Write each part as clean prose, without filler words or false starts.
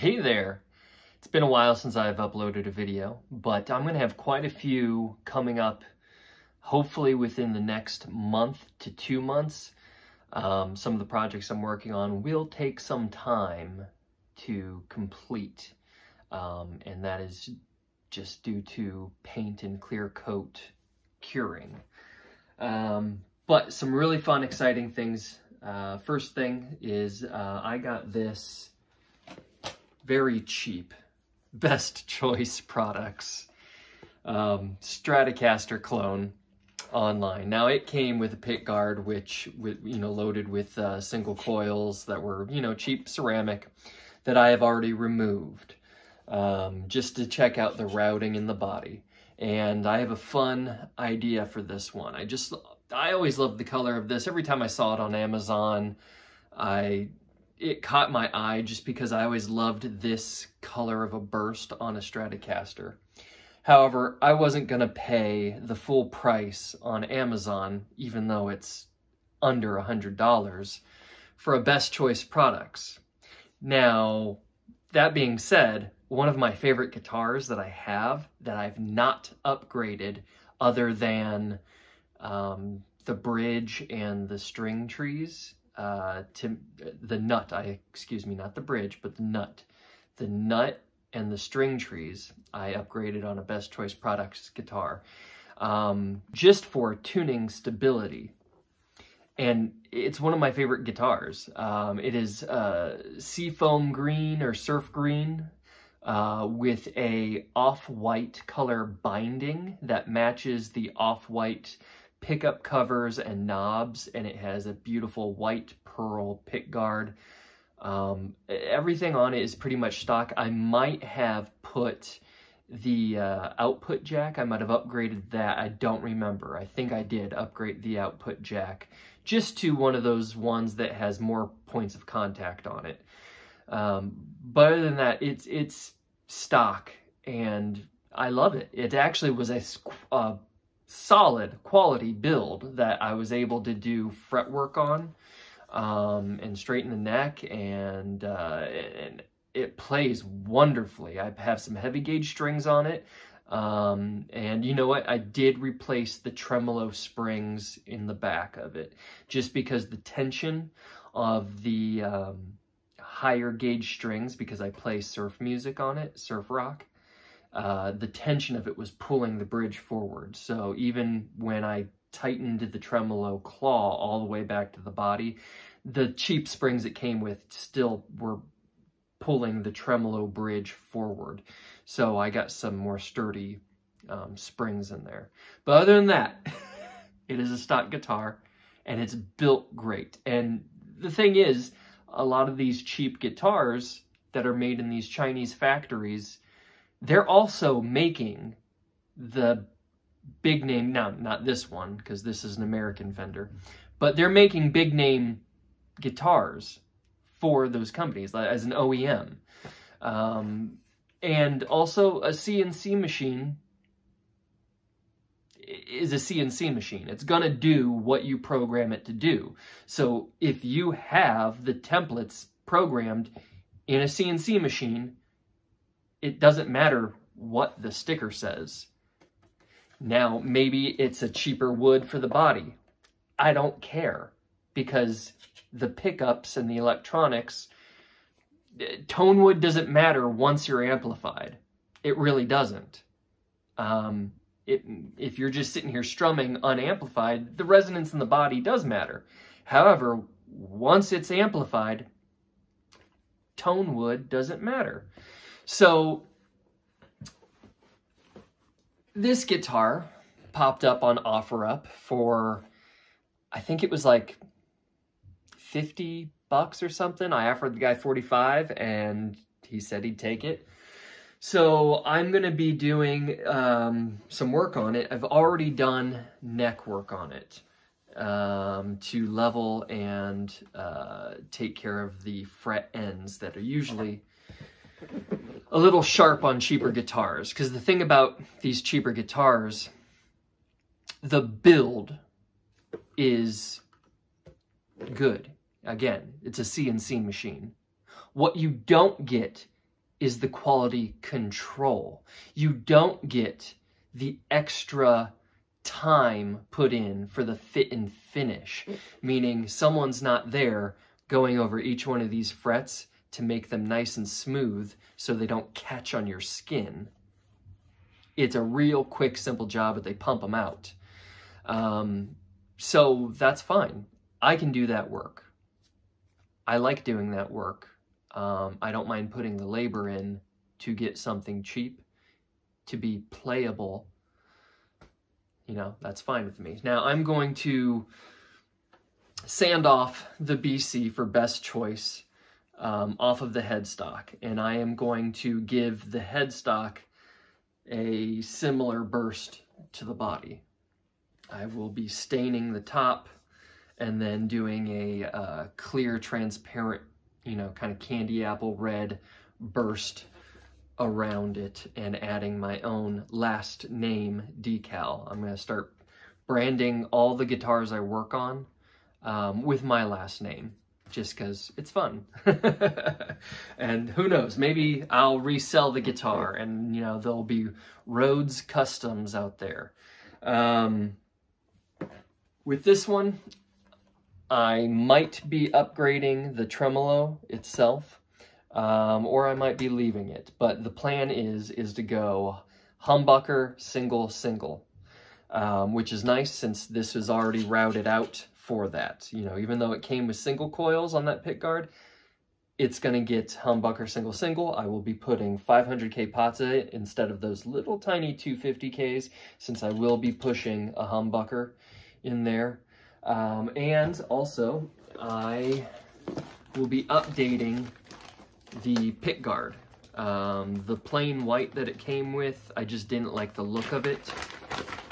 Hey there! It's been a while since I've uploaded a video, but I'm going to have quite a few coming up, hopefully within the next month to 2 months. Some of the projects I'm working on will take some time to complete, and that is just due to paint and clear coat curing. But some really fun, exciting things. First thing is I got this very cheap Best Choice Products Stratocaster clone online. Now it came with a pick guard, which loaded with single coils that were cheap ceramic that I have already removed just to check out the routing in the body. And I have a fun idea for this one. I always loved the color of this. Every time I saw it on Amazon, it caught my eye just because I always loved this color of a burst on a Stratocaster. However, I wasn't going to pay the full price on Amazon, even though it's under $100, for a Best Choice Products. Now, that being said, one of my favorite guitars that I have that I've not upgraded other than the bridge and the string trees, to the nut, not the bridge, but the nut. The nut and the string trees I upgraded on a Best Choice Products guitar, just for tuning stability. And it's one of my favorite guitars. It is seafoam green or surf green with a off-white color binding that matches the off-white pickup covers and knobs, and it has a beautiful white pearl pick guard. Everything on it is pretty much stock. I might have put the output jack, I might have upgraded that. I don't remember. I think I did upgrade the output jack just to one of those ones that has more points of contact on it. But other than that, it's stock, and I love it. It actually was a solid quality build that I was able to do fretwork on, and straighten the neck, and it plays wonderfully. I have some heavy gauge strings on it, and you know what? I did replace the tremolo springs in the back of it, just because the tension of the higher gauge strings, because I play surf music on it, surf rock, the tension of it was pulling the bridge forward. So even when I tightened the tremolo claw all the way back to the body, the cheap springs it came with still were pulling the tremolo bridge forward. So I got some more sturdy springs in there. But other than that, it is a stock guitar, and it's built great. And the thing is, a lot of these cheap guitars that are made in these Chinese factories, they're also making the big name, now not this one, because this is an American vendor, but they're making big name guitars for those companies as an OEM. And also a CNC machine is a CNC machine. It's going to do what you program it to do. So if you have the templates programmed in a CNC machine, it doesn't matter what the sticker says. Now, maybe it's a cheaper wood for the body. I don't care, because the pickups and the electronics, tone wood doesn't matter once you're amplified. It really doesn't. If you're just sitting here strumming unamplified, the resonance in the body does matter. However, once it's amplified, tone wood doesn't matter. So this guitar popped up on OfferUp for, I think it was like $50 or something. I offered the guy 45, and he said he'd take it. So I'm going to be doing some work on it. I've already done neck work on it to level and take care of the fret ends that are usually a little sharp on cheaper guitars. Because the thing about these cheaper guitars, the build is good. Again, it's a CNC machine. What you don't get is the quality control. You don't get the extra time put in for the fit and finish, meaning someone's not there going over each one of these frets to make them nice and smooth so they don't catch on your skin. It's a real quick, simple job, but they pump them out. So that's fine. I can do that work. I like doing that work. I don't mind putting the labor in to get something cheap, to be playable. You know, that's fine with me. Now I'm going to sand off the BC for best choice off of the headstock, and I am going to give the headstock a similar burst to the body. I will be staining the top and then doing a clear, transparent, you know, kind of candy apple red burst around it and adding my own last name decal. I'm going to start branding all the guitars I work on with my last name, just because it's fun. And who knows, maybe I'll resell the guitar and, you know, there'll be Rhodes Customs out there. With this one, I might be upgrading the tremolo itself, or I might be leaving it. But the plan is to go humbucker single, which is nice since this is already routed out for that. You know, even though it came with single coils on that pickguard, it's going to get humbucker single. I will be putting 500K pots in it instead of those little tiny 250Ks, since I will be pushing a humbucker in there. And also, I will be updating the pickguard. The plain white that it came with, I just didn't like the look of it.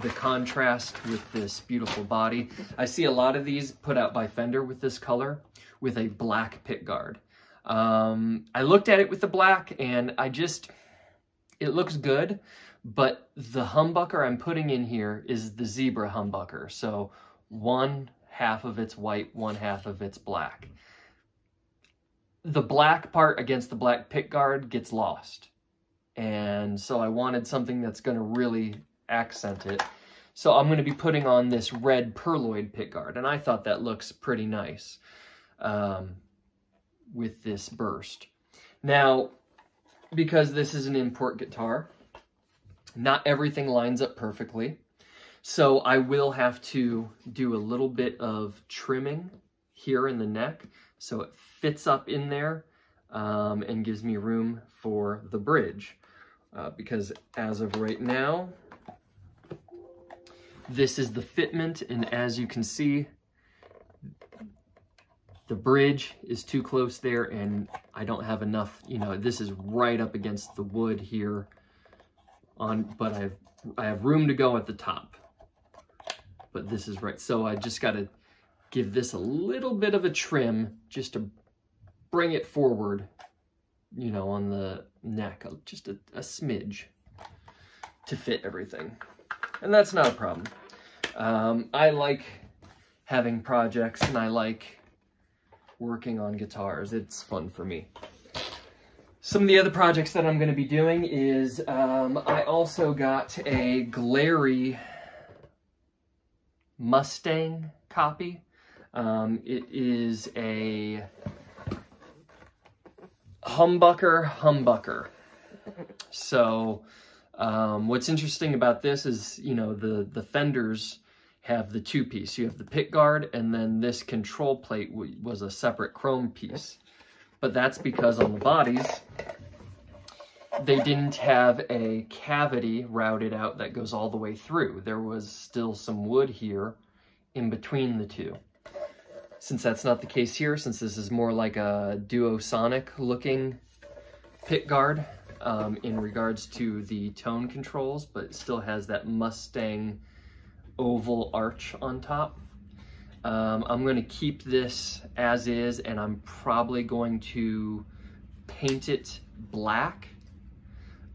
The contrast with this beautiful body. I see a lot of these put out by Fender with this color, with a black pickguard. I looked at it with the black and it looks good, but the humbucker I'm putting in here is the zebra humbucker. So one half of it's white, one half of it's black. The black part against the black pickguard gets lost. And so I wanted something that's going to really accent it. So I'm going to be putting on this red Perloid pickguard, and I thought that looks pretty nice with this burst. Now, because this is an import guitar, not everything lines up perfectly, so I will have to do a little bit of trimming here in the neck so it fits up in there and gives me room for the bridge. Because as of right now, this is the fitment, and as you can see, the bridge is too close there, and I don't have enough, you know, this is right up against the wood here, but I have room to go at the top. But this is right, so I just got to give this a little bit of a trim just to bring it forward, you know, on the neck, just a smidge to fit everything. And that's not a problem. I like having projects, and I like working on guitars. It's fun for me. Some of the other projects that I'm going to be doing is I also got a Glary Mustang copy. It is a humbucker. So what's interesting about this is, you know, the Fenders have the two-piece. You have the pickguard, and then this control plate was a separate chrome piece. But that's because on the bodies, they didn't have a cavity routed out that goes all the way through. There was still some wood here in between the two. Since that's not the case here, since this is more like a Duosonic looking pickguard in regards to the tone controls, but it still has that Mustang oval arch on top. I'm going to keep this as is, and I'm probably going to paint it black.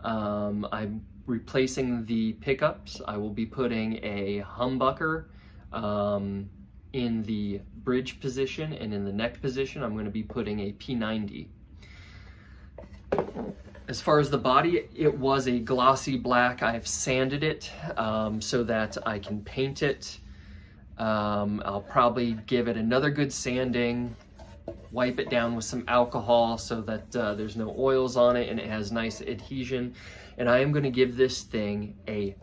I'm replacing the pickups. I will be putting a humbucker in the bridge position, and in the neck position I'm going to be putting a P90. As far as the body, it was a glossy black. I've sanded it so that I can paint it. I'll probably give it another good sanding, wipe it down with some alcohol so that there's no oils on it and it has nice adhesion. And I am going to give this thing a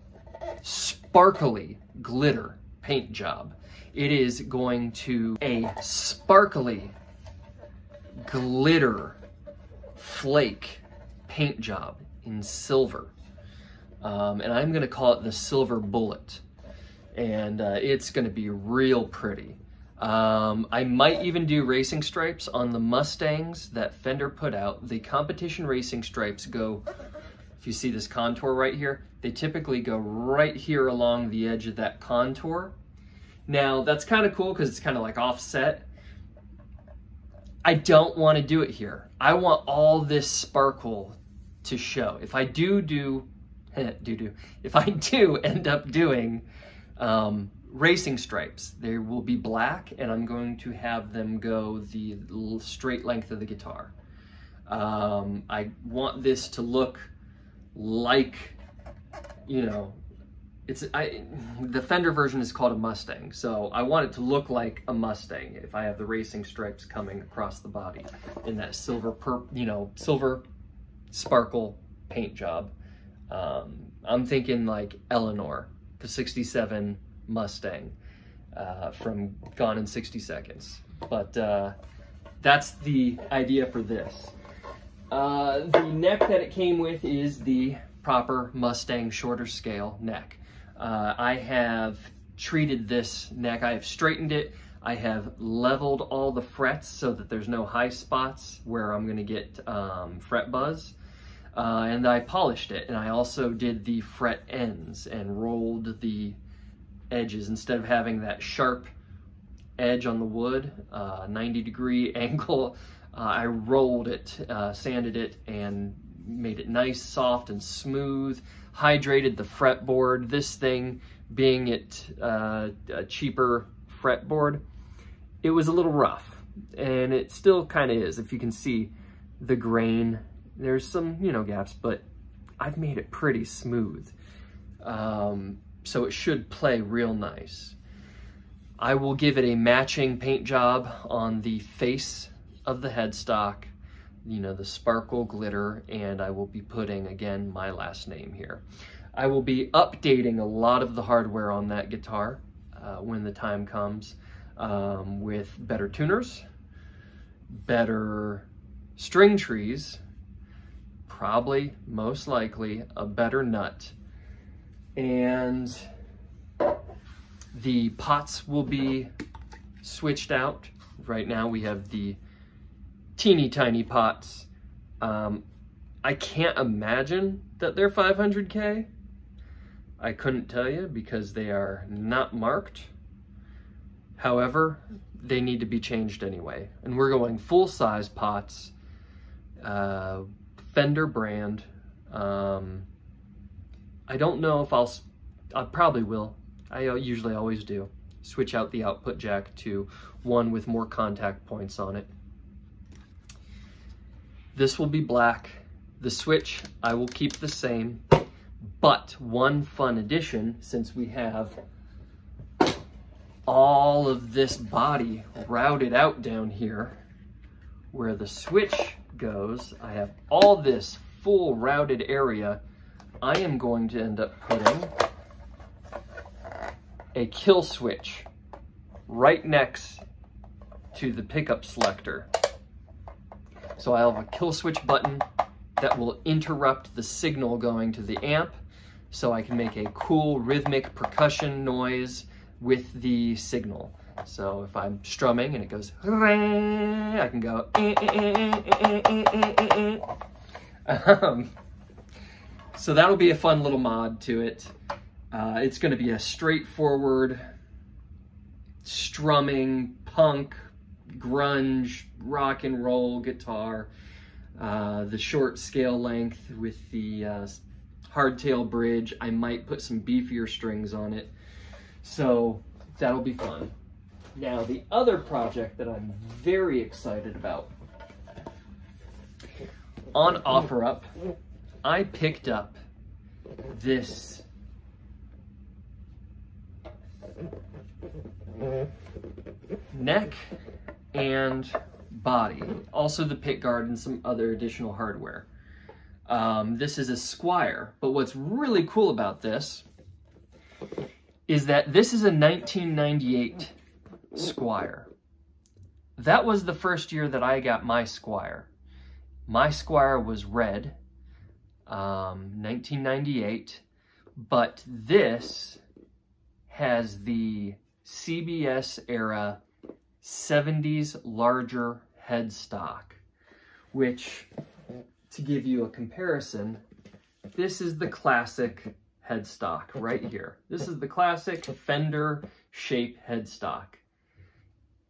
sparkly glitter paint job. It is going to a sparkly glitter flake paint job in silver. And I'm going to call it the Silver Bullet. And it's going to be real pretty. I might even do racing stripes on the Mustangs that Fender put out. The competition racing stripes go, if you see this contour right here, they typically go right here along the edge of that contour. Now, that's kind of cool because it's kind of like offset. I don't want to do it here. I want all this sparkle to show. If I do if I do end up doing racing stripes, they will be black, and I'm going to have them go the straight length of the guitar. I want this to look like, you know, the Fender version is called a Mustang, so I want it to look like a Mustang if I have the racing stripes coming across the body in that silver sparkle paint job. I'm thinking like Eleanor, the 67 Mustang from Gone in 60 Seconds. But that's the idea for this. The neck that it came with is the proper Mustang shorter scale neck. I have treated this neck, I have straightened it, I have leveled all the frets so that there's no high spots where I'm gonna get fret buzz. And I polished it, and I also did the fret ends and rolled the edges. Instead of having that sharp edge on the wood, 90-degree angle, I rolled it, sanded it, and made it nice, soft, and smooth. Hydrated the fretboard. This thing, being a cheaper fretboard, it was a little rough, and it still kind of is. If you can see the grain, there's some, you know, gaps, but I've made it pretty smooth. So it should play real nice. I will give it a matching paint job on the face of the headstock, you know, the sparkle glitter, and I will be putting, again, my last name here. I will be updating a lot of the hardware on that guitar when the time comes, with better tuners, better string trees, probably, most likely, a better nut, and the pots will be switched out. Right now we have the teeny tiny pots. I can't imagine that they're 500K. I couldn't tell you because they are not marked. However, they need to be changed anyway. And we're going full-size pots, Fender brand. I don't know if I probably will. I usually always do. Switch out the output jack to one with more contact points on it. This will be black. The switch I will keep the same, but one fun addition, since we have all of this body routed out down here where the switch goes, I have all this full routed area. I am going to end up putting a kill switch right next to the pickup selector. So I'll have a kill switch button that will interrupt the signal going to the amp, so I can make a cool rhythmic percussion noise with the signal. So if I'm strumming and it goes, I can go, so that'll be a fun little mod to it. It's going to be a straightforward strumming, punk, grunge, rock and roll guitar. The short scale length with the hardtail bridge. I might put some beefier strings on it. So that'll be fun. Now, the other project that I'm very excited about. on OfferUp, I picked up this neck and body, also the pick guard and some other additional hardware. This is a Squier, but what's really cool about this is that this is a 1998 Squier. That was the first year that I got my Squier. My Squier was red, 1998, but this has the CBS era 70s larger headstock, which, to give you a comparison, this is the classic headstock right here. This is the classic Fender shape headstock.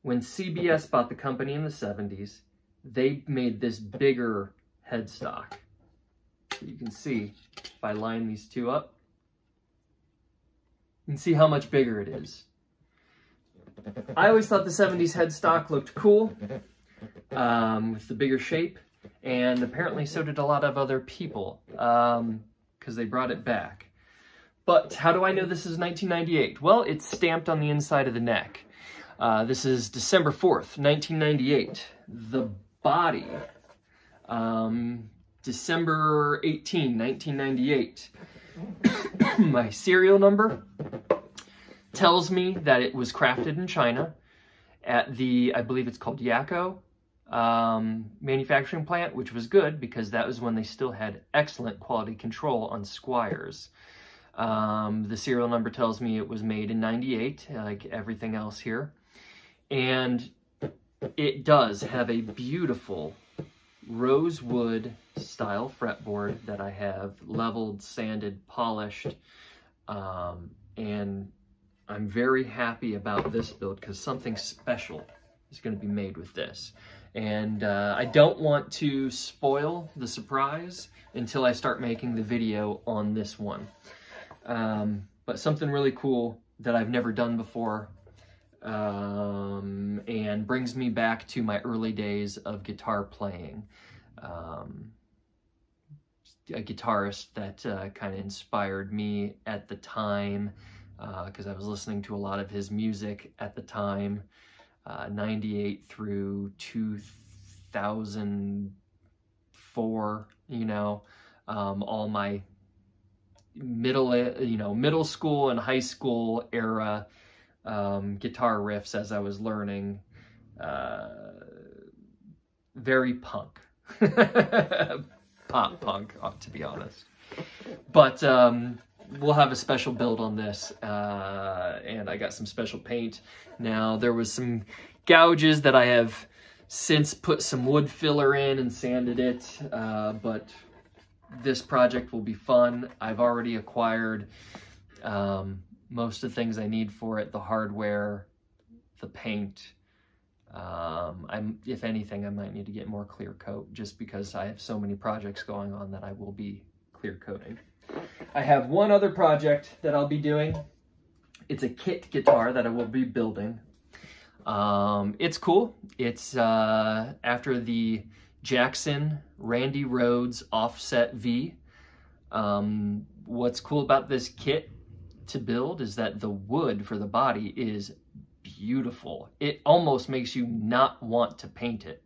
When CBS bought the company in the 70s, they made this bigger headstock. You can see, if I line these two up, you can see how much bigger it is. I always thought the 70s headstock looked cool with the bigger shape, and apparently so did a lot of other people because they brought it back. But how do I know this is 1998? Well, it's stamped on the inside of the neck. This is December 4th, 1998. The body, December 18, 1998. My serial number tells me that it was crafted in China at the, I believe it's called Yako manufacturing plant, which was good because that was when they still had excellent quality control on Squiers. The serial number tells me it was made in 98, like everything else here. And it does have a beautiful rosewood style fretboard that I have leveled, sanded, polished, and I'm very happy about this build because something special is going to be made with this. And I don't want to spoil the surprise until I start making the video on this one. But something really cool that I've never done before, and brings me back to my early days of guitar playing. A guitarist that kind of inspired me at the time, because I was listening to a lot of his music at the time, 98 through 2004, you know, all my middle school and high school era guitar riffs as I was learning. Very punk. Pop punk, to be honest. But we'll have a special build on this, and I got some special paint. Now, there was some gouges that I have since put some wood filler in and sanded it, but this project will be fun. I've already acquired most of the things I need for it, the hardware, the paint. If anything, I might need to get more clear coat just because I have so many projects going on that I will be clear coating. I have one other project that I'll be doing. It's a kit guitar that I will be building. It's cool. It's after the Jackson Randy Rhoads Offset V. What's cool about this kit to build is that the wood for the body is beautiful. It almost makes you not want to paint it.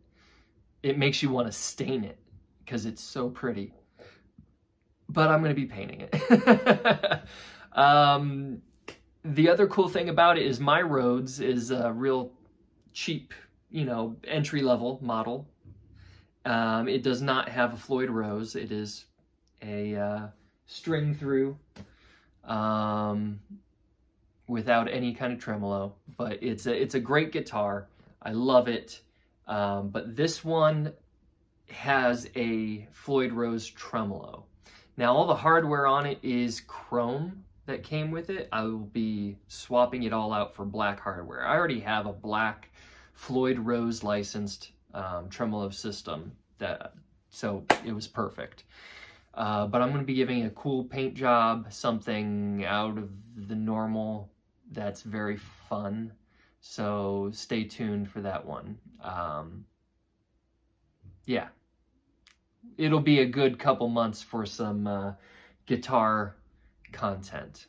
It makes you want to stain it because it's so pretty. But I'm going to be painting it. The other cool thing about it is my Rhoads is a real cheap, you know, entry-level model. It does not have a Floyd Rose. It is a string through without any kind of tremolo, but it's a great guitar. I love it. But this one has a Floyd Rose tremolo. Now, all the hardware on it is chrome that came with it. I will be swapping it all out for black hardware. I already have a black Floyd Rose licensed tremolo system, so it was perfect. But I'm going to be giving a cool paint job, something out of the normal that's very fun. So stay tuned for that one. Yeah. it'll be a good couple months for some guitar content.